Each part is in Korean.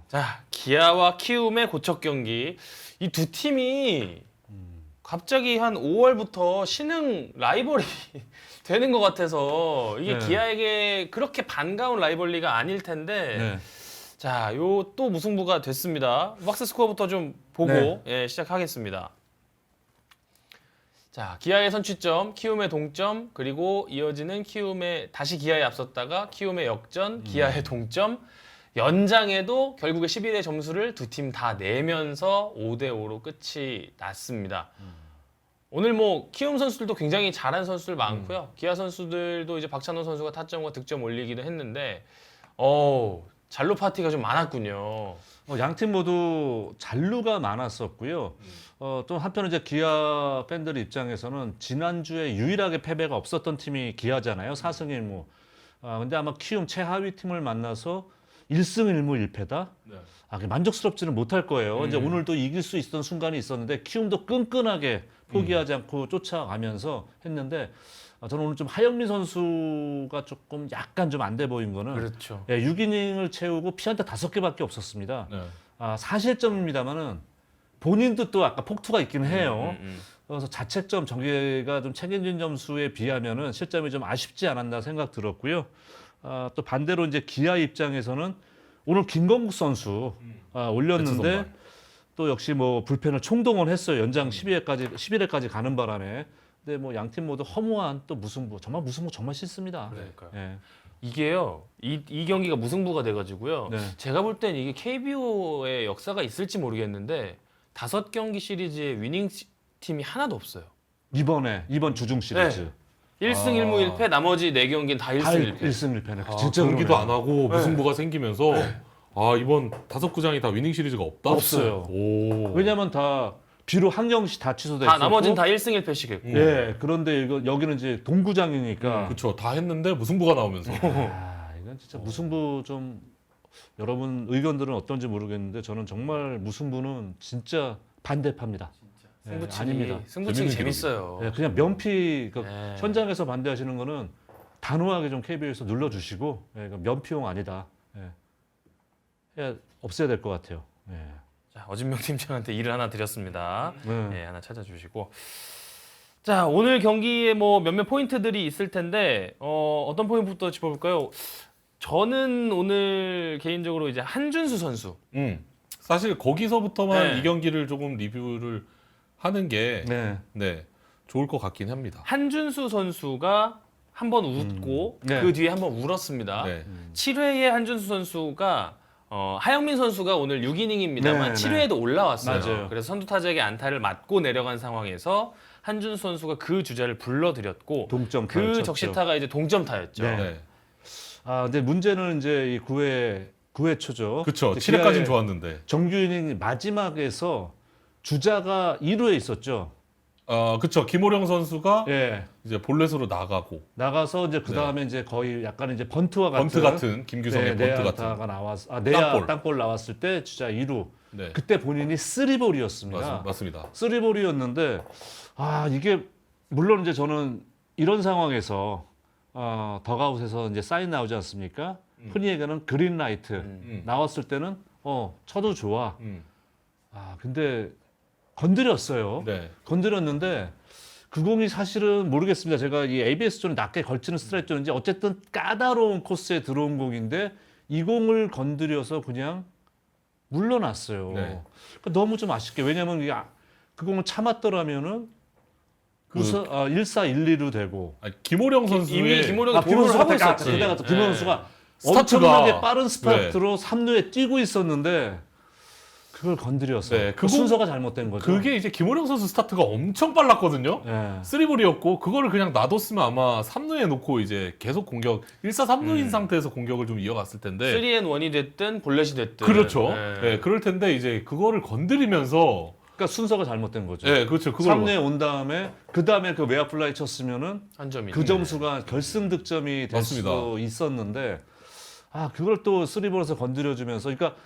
자, 기아와 키움의 고척 경기. 이 두 팀이 갑자기 한 5월부터 신흥 라이벌이 되는 것 같아서 이게 네. 기아에게 그렇게 반가운 라이벌리가 아닐 텐데 네. 자, 요 또 무승부가 됐습니다. 박스 스코어부터 좀 보고 네. 예, 시작하겠습니다. 자, 기아의 선취점, 키움의 동점, 그리고 이어지는 키움의 다시 기아에 앞섰다가 키움의 역전, 기아의 동점, 연장에도 결국에 11의 점수를 두 팀 다 내면서 5대5로 끝이 났습니다. 오늘 뭐 키움 선수들도 굉장히 잘한 선수들 많고요. 기아 선수들도 이제 박찬호 선수가 타점과 득점 올리기도 했는데 잘로 파티가 좀 많았군요. 양팀 모두 잔루가 많았었고요. 또 한편은 이제 기아 팬들 입장에서는 지난주에 유일하게 패배가 없었던 팀이 기아잖아요. 4승 1무. 근데 아마 키움 최하위 팀을 만나서 1승 1무 1패다? 만족스럽지는 못할 거예요. 이제 오늘도 이길 수 있었던 순간이 있었는데 키움도 끈끈하게 포기하지 않고 쫓아가면서 했는데 저는 오늘 좀 하영민 선수가 조금 약간 좀 안 돼 보인 거는 그렇죠. 6이닝을 채우고 피안타 5개밖에 없었습니다. 네. 사실점입니다만은 본인도 또 아까 폭투가 있긴 해요. 음. 그래서 자책점 저기가 좀 책임진 점수에 비하면은 실점이 좀 아쉽지 않았나 생각 들었고요. 또 반대로 이제 기아 입장에서는 오늘 김건국 선수 올렸는데 선발. 또 역시 뭐 불펜을 총동원했어요. 연장 11회까지 가는 바람에. 근데 뭐 양팀 모두 허무한 또 무승부. 정말 무승부 정말 싫습니다. 그러니까요. 예. 이게요, 이 경기가 무승부가 돼가지고요. 네. 제가 볼 땐 이게 KBO의 역사가 있을지 모르겠는데 5경기 시리즈에 위닝 팀이 하나도 없어요. 이번 주중 시리즈. 1승 1무 1패, 나머지 4경기는 다 1승 1패. 1승 1패네. 진짜 경기도 그러네요. 안 하고 무승부가 생기면서 이번 5구장이 다 위닝 시리즈가 없다? 없어요. 오. 왜냐면 다 비록 한 경기 다 취소됐고 나머지는 다 1승 1패씩 했고. 예, 그런데 여기는 이제 동구장이니까 그렇죠. 다 했는데 무승부가 나오면서. 이건 진짜 무승부 좀 여러분 의견들은 어떤지 모르겠는데 저는 정말 무승부는 진짜 반대파입니다. 아닙니다. 승부치기 재밌는 재밌어요. 예, 그냥 면피 네. 현장에서 반대하시는 거는 단호하게 좀 KBO에서 눌러주시고 이거 면피용 아니다. 없애야 될 것 같아요. 자, 어진명 팀장한테 일을 하나 드렸습니다. 네. 하나 찾아주시고. 자, 오늘 경기에 뭐 몇몇 포인트들이 있을 텐데 어떤 포인트부터 짚어볼까요? 저는 오늘 개인적으로 이제 한준수 선수. 사실 거기서부터만 네. 이 경기를 조금 리뷰를 하는 게 네. 좋을 것 같긴 합니다. 한준수 선수가 한번 웃고 네. 그 뒤에 한번 울었습니다. 네. 7회에 한준수 선수가 하영민 선수가 오늘 6이닝입니다만 네, 7회에도 올라왔어요. 맞아요. 그래서 선두 타자에게 안타를 맞고 내려간 상황에서 한준수 선수가 그 주자를 불러들였고 동점 그 쳤죠. 적시타가 이제 동점타였죠. 네. 네. 근데 문제는 이제 이 9회 초죠. 그렇죠. 이제 7회까지는 기아의 좋았는데. 정규 이닝 마지막에서 주자가 2루에 있었죠. 그렇죠. 김호령 선수가 예. 이제 볼넷으로 나가고 나가서 이제 그 다음에 이제 거의 약간 이제 번트와 같은 번트 같은 김규성의 번트 같은. 내야타가 나왔 내야 땅볼. 땅볼 나왔을 때 주자 2루. 네. 그때 본인이 3볼이었습니다. 맞습니다. 3볼이었는데 이게 물론 이제 저는 이런 상황에서 덕아웃에서 이제 사인 나오지 않습니까? 흔히 얘기하는 그린라이트 나왔을 때는 쳐도 좋아. 근데 건드렸어요. 네. 건드렸는데 그 공이 사실은 모르겠습니다. 제가 이 ABS 존에 낮게 걸치는 스트라이크 존인지 어쨌든 까다로운 코스에 들어온 공인데 이 공을 건드려서 그냥 물러났어요. 네. 그러니까 너무 좀 아쉽게 왜냐하면 그 공을 참았더라면은 1사 1, 2루 되고 김호령 선수의 이미 김호령이 김원수 도루를 하고 선수가 있었지. 그다가 또 김원수 선수가 스타트가- 엄청나게 빠른 스타트로 3루에 뛰고 있었는데 그걸 건드려서 네, 그 순서가 잘못된 거죠. 그게 이제 김호령 선수 스타트가 엄청 빨랐거든요. 예. 3볼이었고 그거를 그냥 놔뒀으면 아마 3루에 놓고 이제 계속 공격 1사 3루인 상태에서 공격을 좀 이어갔을 텐데 3&1이 됐든 볼넷이 됐든. 그렇죠. 네. 네, 그럴 텐데 이제 그거를 건드리면서 그러니까 순서가 잘못된 거죠. 네, 그렇죠. 그걸 3루에 온 다음에 그 다음에 그 외야 플라이 쳤으면은 한 점이. 그 점수가 결승 득점이 될 맞습니다. 수도 있었는데 그걸 또 3볼에서 건드려주면서 그러니까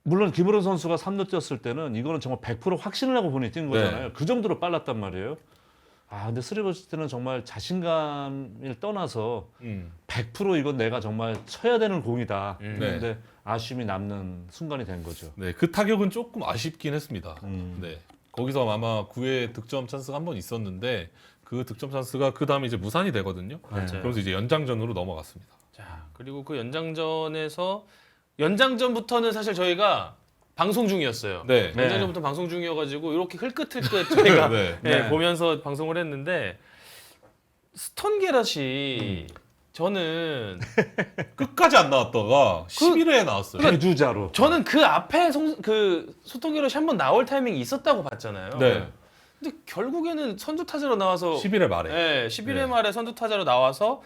물론 김우런 선수가 3루 뛰었을 때는 이거는 정말 100% 확신을 하고 본인이 뛴 거잖아요. 그 정도로 빨랐단 말이에요. 근데 스리버스트는 정말 자신감을 떠나서 100% 이건 내가 정말 쳐야 되는 공이다. 그런데 아쉬움이 남는 순간이 된 거죠. 네, 그 타격은 조금 아쉽긴 했습니다. 음. 네, 거기서 아마 9회 득점 찬스가 한 번 있었는데 그 득점 찬스가 그 다음에 이제 무산이 되거든요. 맞아요. 그래서 이제 연장전으로 넘어갔습니다. 자, 그리고 그 연장전부터는 사실 저희가 방송 중이었어요. 네, 네. 연장전부터 방송 중이어가지고 이렇게 흘끗흘끗 저희가 네. 네, 네. 보면서 방송을 했는데 스턴 게럿이 저는 끝까지 안 나왔다가 11회에 나왔어요. 대주자로. 저는 그 앞에 그 스턴 게럿이 한번 나올 타이밍이 있었다고 봤잖아요. 네, 근데 결국에는 선두 타자로 나와서 11회 말에. 네, 11회 네. 말에 선두 타자로 나와서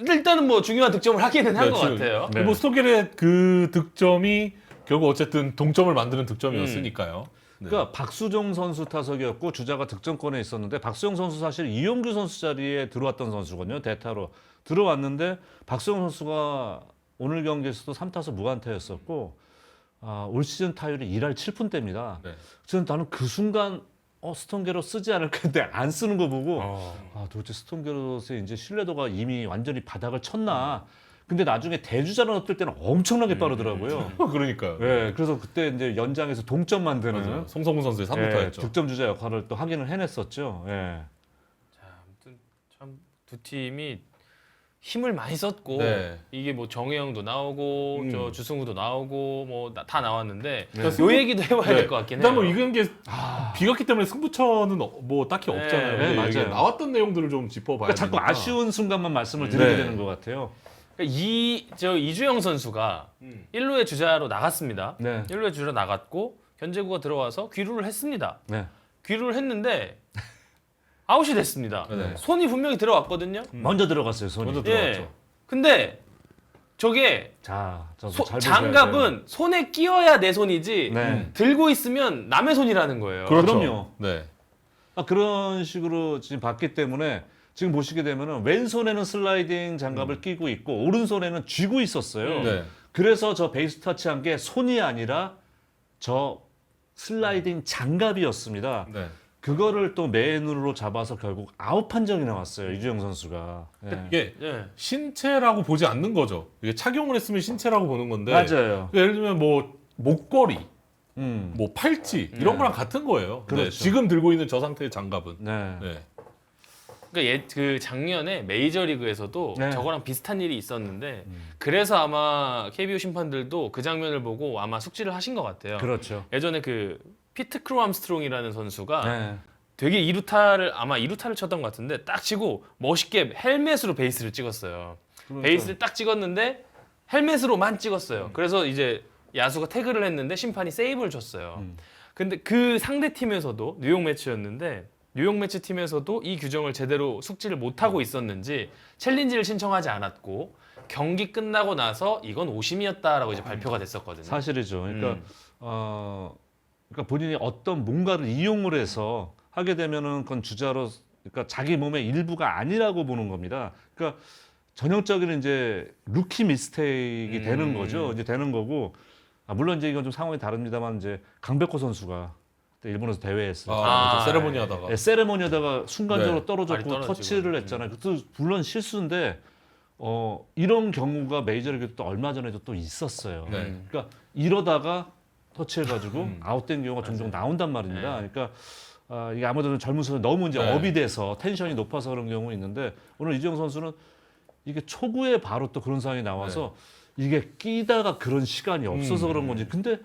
일단은 뭐 중요한 득점을 하기는 한 것 지금, 같아요. 네. 뭐 스토겔의 그 득점이 결국 어쨌든 동점을 만드는 득점이었으니까요. 네. 그러니까 박수종 선수 타석이었고 주자가 득점권에 있었는데 박수종 선수 사실 이용규 선수 자리에 들어왔던 선수거든요. 대타로 들어왔는데 박수종 선수가 오늘 경기에서도 3타수 무안타였었고 올 시즌 타율이 1할 7푼대입니다. 네. 저는 나는 그 순간 스톤게로 쓰지 않을까 했는데 안 쓰는 거 보고 어. 도대체 스톤게로스의 이제 신뢰도가 이미 완전히 바닥을 쳤나. 근데 나중에 대주자로 넣을 때는 엄청나게 빠르더라고요. 그러니까요. 네, 그래서 그때 이제 연장에서 동점 만드는 맞아요. 송성문 선수의 3루타였죠. 득점 주자 역할을 또 하기는 해냈었죠. 자, 아무튼 참 두 팀이 힘을 많이 썼고 네. 이게 뭐 정혜영도 나오고 저 주승우도 나오고 뭐 다 나왔는데 네. 요 얘기도 해봐야 될 것 같긴 해요. 일단 뭐 이건 게 비겼기 때문에 승부처는 뭐 딱히 네. 없잖아요. 네, 근데 이게 맞아요. 나왔던 내용들을 좀 짚어봐야 그러니까 자꾸 되니까. 아쉬운 순간만 말씀을 드리게 네. 되는 것 같아요. 그러니까 이주영 선수가 1루에 주자로 나갔습니다. 네. 1루에 주자로 나갔고 견제구가 들어와서 귀루를 했습니다. 네. 귀루를 했는데 아웃이 됐습니다. 네. 손이 분명히 들어왔거든요. 먼저 들어갔어요, 손이. 먼저 예. 들어갔죠. 근데 저게 자, 저도 잘 보셔야 돼요. 장갑은 손에 끼어야 내 손이지 네. 들고 있으면 남의 손이라는 거예요. 그렇죠. 그럼요. 네. 그런 식으로 지금 봤기 때문에 지금 보시게 되면은 왼손에는 슬라이딩 장갑을 끼고 있고 오른손에는 쥐고 있었어요. 네. 그래서 저 베이스 터치한 게 손이 아니라 저 슬라이딩 장갑이었습니다. 네. 그거를 또 맨으로 잡아서 결국 아웃 판정이 나왔어요. 이주영 선수가. 예. 이게 예. 신체라고 보지 않는 거죠. 이게 착용을 했으면 신체라고 보는 건데. 맞아요. 예를 들면 뭐 목걸이, 음. 뭐 팔찌 이런 거랑 같은 거예요. 네. 그렇죠. 지금 들고 있는 저 상태의 장갑은. 네. 네. 그러니까 그 작년에 메이저리그에서도 네. 저거랑 비슷한 일이 있었는데 그래서 아마 KBO 심판들도 그 장면을 보고 아마 숙지를 하신 것 같아요. 그렇죠. 예전에 그 피트 크로 암스트롱이라는 선수가 네. 되게 2루타를 쳤던 것 같은데 딱 치고 멋있게 헬멧으로 베이스를 찍었어요. 그러니까. 베이스를 딱 찍었는데 헬멧으로만 찍었어요. 그래서 이제 야수가 태그를 했는데 심판이 세이브를 줬어요. 근데 그 상대 팀에서도 뉴욕 매치였는데 뉴욕 매치 팀에서도 이 규정을 제대로 숙지를 못하고 있었는지 챌린지를 신청하지 않았고 경기 끝나고 나서 이건 오심이었다라고 이제 발표가 됐었거든요. 사실이죠. 그러니까 그러니까 본인이 어떤 뭔가를 이용을 해서 하게 되면은 그건 주자로 그러니까 자기 몸의 일부가 아니라고 보는 겁니다. 그러니까 전형적인 이제 루키 미스테이크가 되는 거죠. 이제 되는 거고 물론 이제 이건 좀 상황이 다릅니다만 이제 강백호 선수가 그때 일본에서 대회했을 때 아, 세레모니 하다가. 네, 세레모니하다가 순간적으로 네. 떨어졌고 발이 떨어지고. 터치를 했잖아요. 그것도 물론 실수인데 이런 경우가 메이저리그 또 얼마 전에도 또 있었어요. 네. 그러니까 이러다가 터치해가지고 아웃된 경우가 종종 나온단 말입니다. 그러니까 이게 아무래도 젊은 선수 너무 이제 네. 업이 돼서 텐션이 높아서 그런 경우 있는데 오늘 이주영 선수는 이게 초구에 바로 또 그런 상황이 나와서 이게 끼다가 그런 시간이 없어서 그런 건지 근데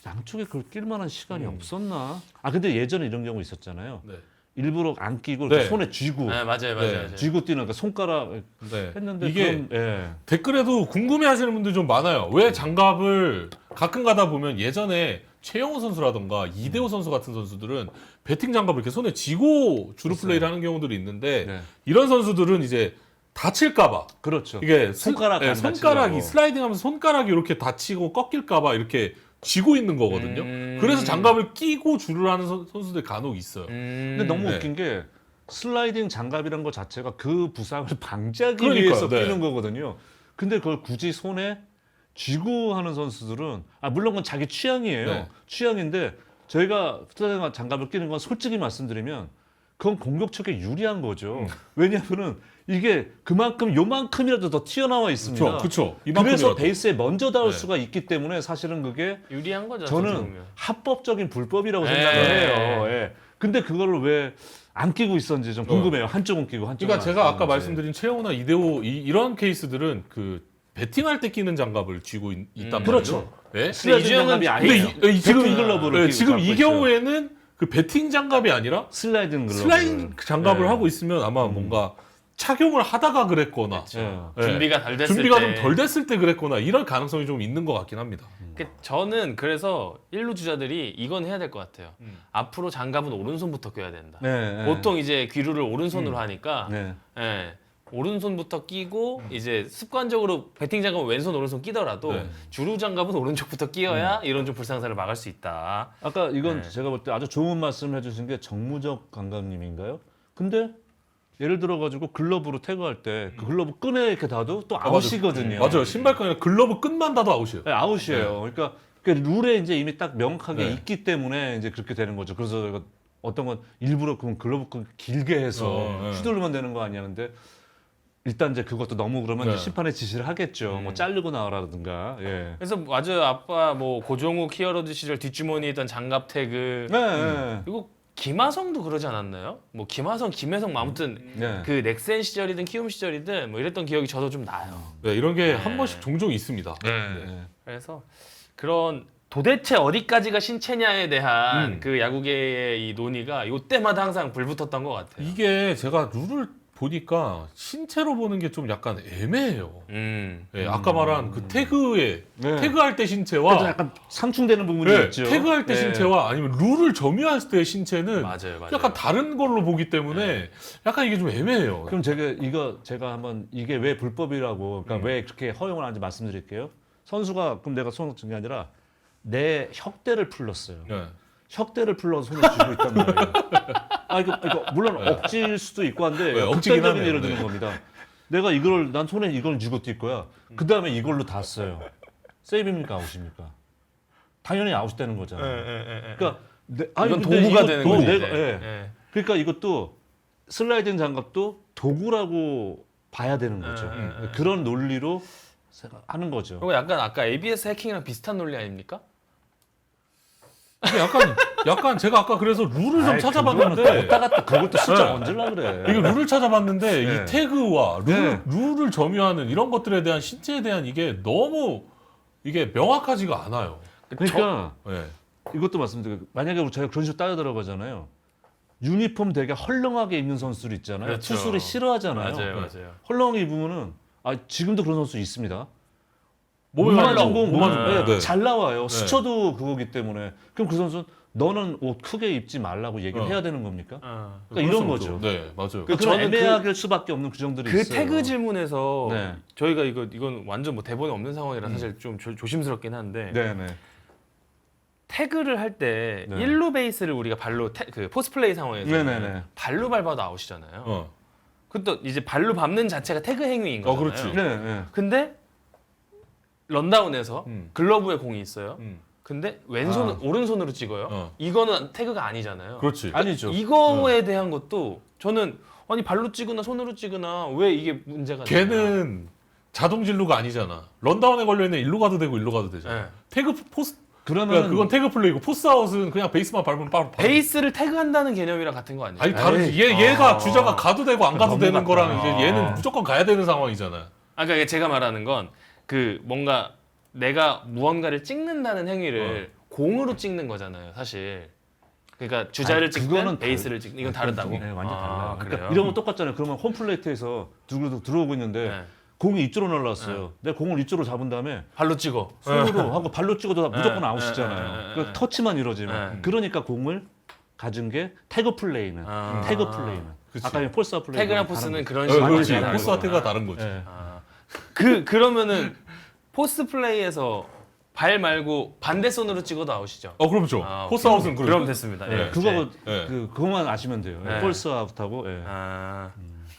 양쪽에 그걸 낄 만한 시간이 없었나? 근데 예전에 이런 경우 있었잖아요. 네. 일부러 안 끼고 네. 이렇게 손에 쥐고 네, 맞아요. 네. 쥐고 뛰는 그 손가락 네. 했는데 이게 그럼, 예. 댓글에도 궁금해하시는 분들 좀 많아요. 왜 장갑을 가끔 가다 보면 예전에 최영우 선수라던가 이대호 선수 같은 선수들은 배팅 장갑을 이렇게 손에 쥐고 주루 플레이를 하는 경우들이 있는데 네. 이런 선수들은 이제 다칠까봐 그렇죠. 이게 손가락 안 손가락이 다치려고. 슬라이딩하면서 손가락이 이렇게 다치고 꺾일까봐 이렇게 쥐고 있는 거거든요. 그래서 장갑을 끼고 주를 하는 선수들 간혹 있어요. 근데 너무 네. 웃긴 게 슬라이딩 장갑이란 것 자체가 그 부상을 방지하기 그러니까요, 위해서 네. 끼는 거거든요. 근데 그걸 굳이 손에 쥐고 하는 선수들은 물론 그건 자기 취향이에요. 네. 취향인데 저희가 슬라이딩 장갑을 끼는 건 솔직히 말씀드리면 그건 공격 측에 유리한 거죠. 왜냐하면은 이게 그만큼 요만큼이라도 더 튀어나와 있습니다. 그렇죠. 그래서 베이스에 먼저 닿을 수가 있기 때문에 사실은 그게 유리한 거죠. 저는 합법적인 불법이라고 네. 생각을 해요. 예. 근데 그거를 왜 안 끼고 있었는지 좀 궁금해요. 한쪽은 끼고 한쪽은 그러니까 안 제가 아까 끼는지. 말씀드린 최영호나 이대호 이런 케이스들은 그 배팅할 때 끼는 장갑을 쥐고 있단 말이죠. 그렇죠. 네? 슬라이딩 이주영은 장갑이 근데 아니에요. 지금 배팅 글러브를 끼고 지금 갖고 이 있어요. 경우에는 그 배팅 장갑이 아니라 슬라이딩 글러브. 슬라이딩 장갑을 네. 하고 있으면 아마 뭔가 착용을 하다가 그랬거나 예. 준비가 덜 됐을 준비가 때. 좀 덜 됐을 때 그랬거나 이런 가능성이 좀 있는 것 같긴 합니다. 저는 그래서 일루 주자들이 이건 해야 될 것 같아요. 앞으로 장갑은 오른손부터 껴야 된다. 네, 보통 이제 귀루를 오른손으로 하니까 네. 예, 오른손부터 끼고 이제 습관적으로 배팅 장갑은 왼손 오른손 끼더라도 네. 주루 장갑은 오른쪽부터 끼어야 이런 좀 불상사를 막을 수 있다. 아까 이건 네. 제가 볼 때 아주 좋은 말씀을 해주신 게 정무적 감독님인가요? 근데 예를 들어가지고 글러브로 태그할 때 그 글러브 끈에 이렇게 닿아도 또 아웃이거든요. 맞아요. 신발끈 아니라 글러브 끈만 닿아도 아웃이에요. 네, 아웃이에요. 그러니까 그 룰에 이제 이미 딱 명확하게 네. 있기 때문에 이제 그렇게 되는 거죠. 그래서 이거 어떤 건 일부러 그럼 글러브 끈 길게 해서 네. 휘두르면 되는 거 아니냐는데 일단 이제 그것도 너무 그러면 네. 이제 심판에 지시를 하겠죠. 뭐 자르고 나오라든가. 예. 그래서 맞아요. 아빠 뭐 고종욱 히어로즈 시절 뒷주머니에 있던 장갑 태그 네. 이거 김하성도 그러지 않았나요? 뭐 김하성, 김혜성 뭐 아무튼 네. 그 넥센 시절이든 키움 시절이든 뭐 이랬던 기억이 저도 좀 나요. 네, 이런 게 네. 한 번씩 종종 있습니다. 네. 그래서 그런 도대체 어디까지가 신체냐에 대한 그 야구계의 이 논의가 이때마다 항상 불붙었던 것 같아요. 이게 제가 룰을 보니까 신체로 보는 게 좀 약간 애매해요. 예, 아까 말한 그 태그에 네. 태그할 때 그래도 신체와 약간 상충되는 부분이 네, 있죠. 태그할 때 네. 신체와 아니면 룰을 점유할 때의 신체는 맞아요. 약간 다른 걸로 보기 때문에 약간 이게 좀 애매해요. 그럼 제가 한번 이게 왜 불법이라고 그러니까 왜 그렇게 허용을 하는지 말씀드릴게요. 선수가 그럼 내가 손을 든 게 아니라 내 혁대를 풀렀어요. 네. 혁대를 풀러서 손을 쥐고 있단 말이에요. 이거 물론 억지일 수도 있고 한데 네, 억지긴 극단적인 하네요. 예를 드는 네. 겁니다. 내가 난 손에 이걸 쥐고 뛸 거야. 그 다음에 이걸로 닿았어요. 세이브입니까 아웃입니까? 당연히 아웃되는 거잖아요. 그러니까 이건 도구가 되는 거지. 예. 그러니까 이것도 슬라이딩 장갑도 도구라고 봐야 되는 거죠. 그런 논리로 하는 거죠. 그리고 약간 아까 ABS 해킹이랑 비슷한 논리 아닙니까? 이게 약간 제가 아까 그래서 룰을 좀 아이, 찾아봤는데 그거는 왔다 갔다 그것도 숫자 네. 얹으려 그래. 이거 룰을 찾아봤는데 네. 이 태그와 네. 룰을 점유하는 이런 것들에 대한 신체에 대한 이게 너무 이게 명확하지가 않아요. 그러니까 예. 이것도 말씀드려요. 만약에 저희가 그런 식으로 따져 들어가잖아요. 유니폼 되게 헐렁하게 입는 선수들 있잖아요. 그렇죠. 투수를 싫어하잖아요. 맞아요. 헐렁하게 입으면 지금도 그런 선수 있습니다. 몸에 맞는 거, 몸만 좀- 네, 네. 잘 나와요. 네. 스쳐도 그거기 때문에. 그럼 그 선수는 너는 옷 크게 입지 말라고 얘기를 해야 되는 겁니까? 그러니까 이런 그럴 수 거죠. 없죠. 네, 맞아요. 그러니까 저는 애매하게 수밖에 없는 규정들이 그 있어요. 태그 질문에서 네. 저희가 이건 완전 뭐 대본에 없는 상황이라 사실 좀 조심스럽긴 한데 네네. 태그를 할 때 네. 1루 베이스를 우리가 발로 그 포스 플레이 상황에서 네네네. 발로 밟아도 아웃이잖아요. 어. 그것도 이제 발로 밟는 자체가 태그 행위인 거잖아요. 그렇지. 네, 네. 근데 런다운에서 글러브에 공이 있어요. 근데 왼손 오른손으로 찍어요. 어. 이거는 태그가 아니잖아요. 그렇지. 아니죠. 이거에 대한 것도 저는 아니 발로 찍으나 손으로 찍으나 왜 이게 문제가 되냐. 걔는 자동 진루가 아니잖아. 런다운에 걸려 있는 일루 가도 되고 일루 가도 되잖아. 네. 태그 포스 그러면 그러니까 그건 태그 플레이고 포스 아웃은 그냥 베이스만 밟으면 바로 베이스를 태그한다는 개념이랑 같은 거 아니에요? 아니 다르지. 에이. 얘가 주자가 가도 되고 안 가도 되는 넘어갔다. 거랑 이제 얘는 무조건 가야 되는 상황이잖아. 그러니까 제가 말하는 건 그 뭔가 내가 무언가를 찍는다는 행위를 공으로 찍는 거잖아요, 사실. 그러니까 주자를 아니, 찍든 그거는 베이스를 찍든 이건 다르다고. 네, 완전 달라요. 그래요? 그러니까 이런 건 똑같잖아요. 그러면 홈플레이트에서 누구도 들어오고 있는데 네. 공이 이쪽으로 날라왔어요. 내가 공을 이쪽으로 잡은 다음에 발로 찍어. 손으로 하고 발로 찍어도 무조건 네, 아웃이잖아요. 네, 그 터치만 이루어지면. 네. 그러니까 공을 가진 게 태그 플레이는. 태그 플레이는. 그치. 아까 폴스와 플레이. 태그랑 포스는 그런 어, 식으로 그렇지. 다른 포스와 거구나. 태그가 다른 거지. 네. 그러면은 포스트 플레이에서 발 말고 반대 손으로 찍어도 아웃이죠. 그렇죠. 아, 포스 아웃은 그렇죠. 그럼 됐습니다. 네. 예. 그거 네. 그거만 아시면 돼요. 네. 폴스 아웃하고. 예.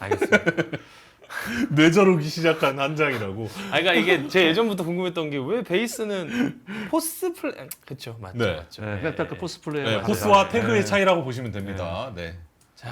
알겠습니다. 뇌저르기 시작한 한 장이라고. 그러니까 이게 제 예전부터 궁금했던 게 왜 베이스는 포스 플레이 그렇죠, 맞죠, 네. 맞죠. 네, 그러니까 그 포스 플레이. 네, 포스와 태그의 차이라고 보시면 됩니다. 네. 자,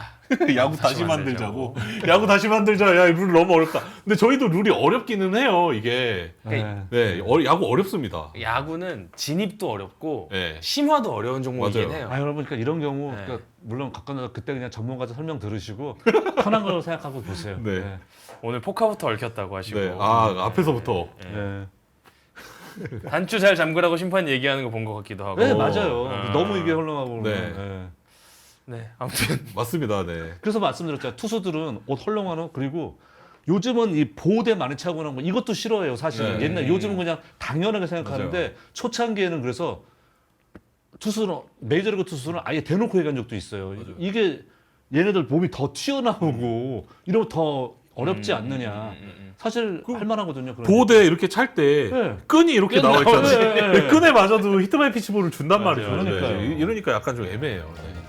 야구 다시 만들자고. 야구 다시 만들자. 야, 이 룰 너무 어렵다. 근데 저희도 룰이 어렵기는 해요. 이게. 네. 네, 야구 어렵습니다. 야구는 진입도 어렵고 네. 심화도 어려운 종목이긴 맞아요. 해요. 아 여러분 그러니까 이런 경우 네. 그러니까 물론 가끔가다 그때 그냥 전문가들 설명 들으시고 편한 걸로 생각하고 보세요. 네. 오늘 포카부터 얽혔다고 하시고 네. 아, 앞에서부터. 네. 단추 잘 잠그라고 심판 얘기하는 거 본 것 같기도 하고. 네, 맞아요. 아. 너무 이게 흘러가고 네. 그러면. 네. 네, 아무튼 맞습니다. 네. 그래서 말씀드렸잖아요. 투수들은 옷 헐렁하는 그리고 요즘은 이 보호대 많이 차고 나는 거 이것도 싫어해요. 사실은 네. 옛날 요즘은 그냥 당연하게 생각하는데 맞아요. 초창기에는 그래서 투수는 메이저리그 투수는 아예 대놓고 얘기한 적도 있어요. 맞아요. 이게 얘네들 몸이 더 튀어나오고 이러면 더 어렵지 않느냐. 사실 할 만하거든요. 그런 보호대 이렇게 찰 때 네. 끈이 이렇게 끈 나와 있잖아요. 나와요. 네. 끈에 맞아도 히트맨 피치볼을 준단 맞아요. 말이죠. 네. 그러니까요. 이러니까 약간 좀 애매해요. 네.